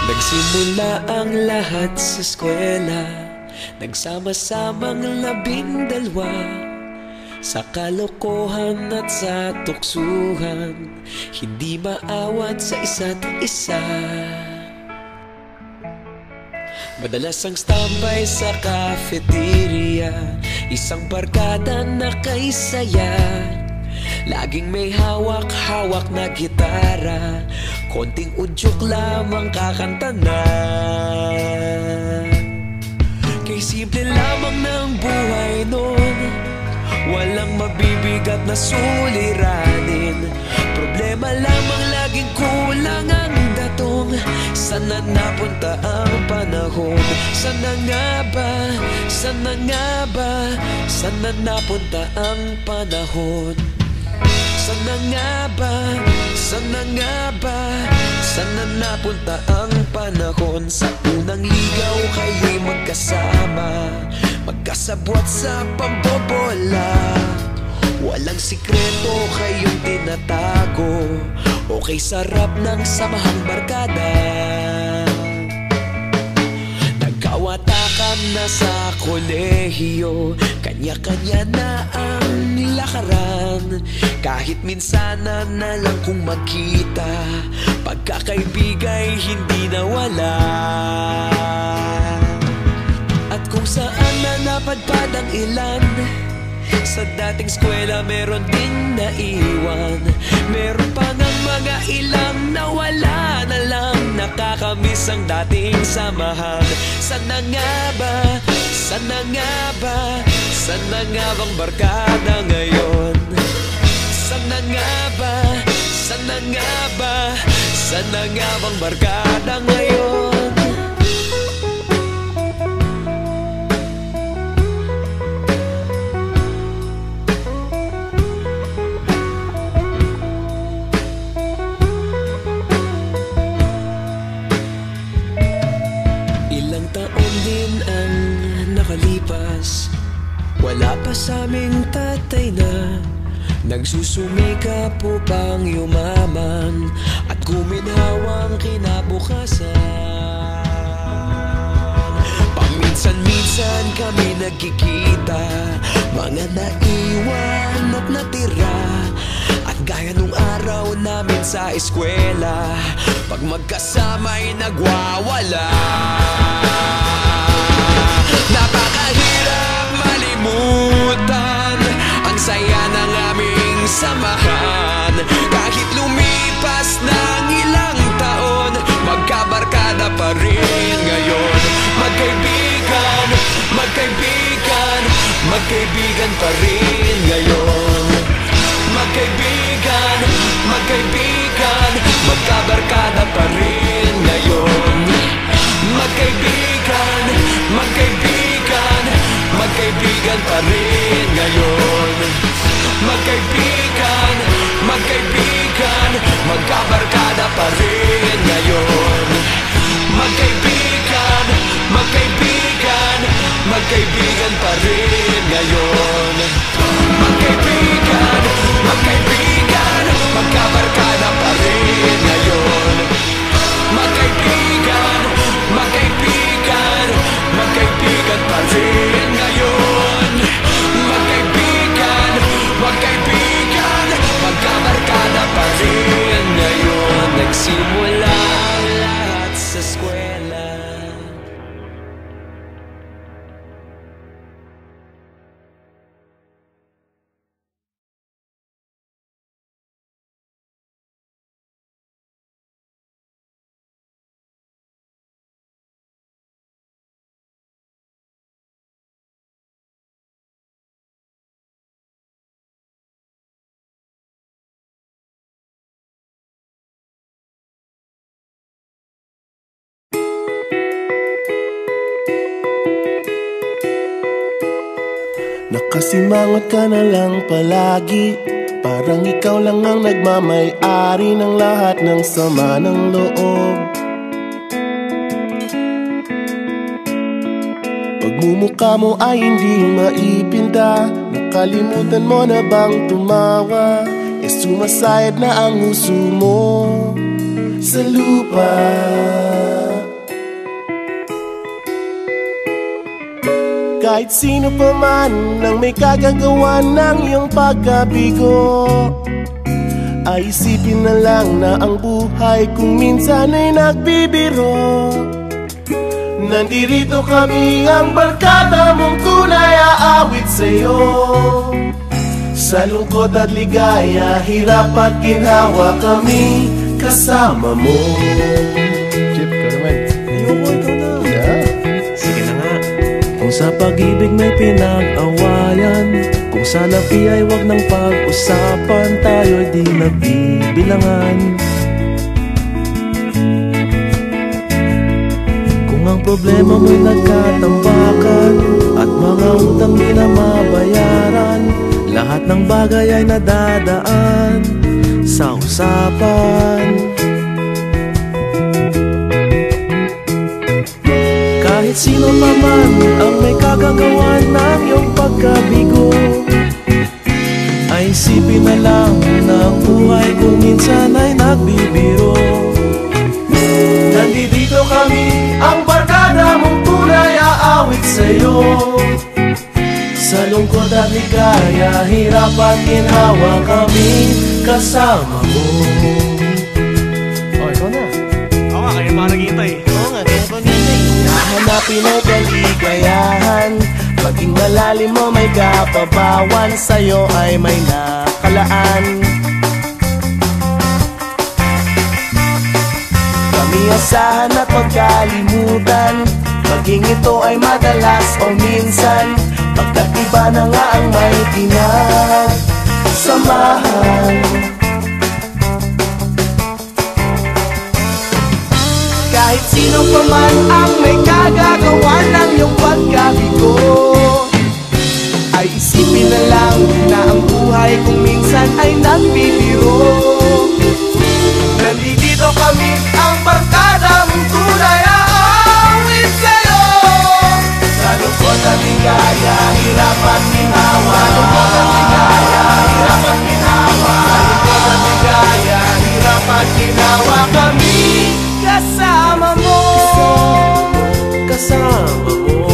Nagsimula ang lahat sa eskwela, nagsama-samang 12 sa kalokohan at sa tuksuhan, hindi maawat sa isa't isa. Madalas ang standby sa cafeteria, isang barkada na kay saya. Laging may hawak-hawak na gitara, konting udyok lamang kakanta na. Kay simple lamang ng buhay nun, walang mabibigat na suliranin. Problema lamang laging kulang ang datong. Sana napunta ang panahon? Sana nga ba? Sana nga ba? Sana napunta ang panahon? Sana nga ba? Sana nga ba? Sana napunta ang panahon? Sa unang ligaw kayo'y magkasama, magkasabwat sa pambobola. Walang sikreto kayong tinatago, okay sarap ng samahang barkada. Nagkawatakan na sa kolehiyo, kanya-kanya na ang lakaran. Kahit minsan na lang kung magkita, pagkakaibigay hindi nawala. At kung saan na napadpad ang ilan, sa dating eskwela meron din naiwan. Meron pa ng mga ilang nawala na lang, nakakamiss ang dating samahan. Sana nga ba? Sana nga ba? Sana nga bang barkada ngayon? Sana nga ba? Sana nga ba? Sana nga bang barkada ngayon? Ilang taon din ang nakalipas, wala pa sa aming tatay na nagsusumikap upang yumaman at guminhawang kinabukasan. Paminsan-minsan kami nagkikita, mga naiwan at natira. At gaya nung araw namin sa eskwela, pag magkasama'y nagwawala. Napakahirap malimutan ang saya ng aming samahan. Kahit lumipas ng ilang taon, magkabarkada pa rin ngayon. Magkaibigan, magkaibigan, magkaibigan pa rin ngayon. Magkaibigan, magkaibigan, magkabarkada pa rin ngayon. Magkaibigan, magkaibigan, magkaibigan pa rin ngayon. Magkaibigan, magkaibigan, magkabarkada pa rin ngayon. Magkaibigan, magkaibigan, magkaibigan pa rin ngayon. Magkaibigan, magkaibigan, magkabarkada pa rin ngayon. Magkaibigan, magkaibigan, magkaibigan pa rin ngayon. Magkaibigan, magkaibigan, magkabarkada pa rin ngayon. Nagsimula ang lahat sa eskwela. Nakasimangot ka na lang palagi, parang ikaw lang ang nagmamay-ari ng lahat ng sama ng loob. Pagmumukha mo ay hindi maipinta. Nakalimutan mo na bang tumawa? E sumasayad na ang huso mo sa lupa. Kahit sino pa man ang may kagagawa ng iyong pagkabigo, ay isipin na lang na ang buhay kung minsan ay nagbibiro. Nandirito kami, ang barkada mong tunay aawit sa'yo. Sa lungkot at ligaya, hirap at ginhawa, kami kasama mo. Chip, ka naman. Ayoko, ikaw na. Yeah. Sige na nga. Kung sa pag-ibig may pinag-awayan, kung sa labi ay wag nang pag-usapan, tayo'y di nagbibilangan. Kung ang problema mo'y nagkatambakan at mga utang di na mabayaran, lahat ng bagay ay nadadaan sa usapan. Kahit sino pa man ang may kagagawa ng iyong pagkabigo, ay isipin na lang na ang buhay kung minsan ay nagbibiro. Nandito kami, ang barkada mong tunay aawit sa'yo. Sa lungkot at ligaya, hirap at ginhawa, kami kasama mo. Oh, ikaw na. Oo nga, kaya parang hintay. Oo nga, kaya pa nintay. Nahanapin ay kaligayahan, paging malalim mo may kapabawan, sa'yo ay may nakalaan. Kami asahan at magkalimutan, maging ito ay madalas o minsan, pagkat iba na nga ang may pinagsamahan. Kahit sino pa man ang may kagagawa ng iyong pagkabigo, ay isipin na lang na ang buhay kung minsan ay nagbibiro. Nandito kami, ang barkada mong tunay aawit sa'yo. Sa lungkot at ligaya, hirap at ginhawa. Sa lungkot at ligaya, hirap at ginhawa. Sa lungkot at ligaya, hirap at ginhawa, kami kasama mo. Kasama mo.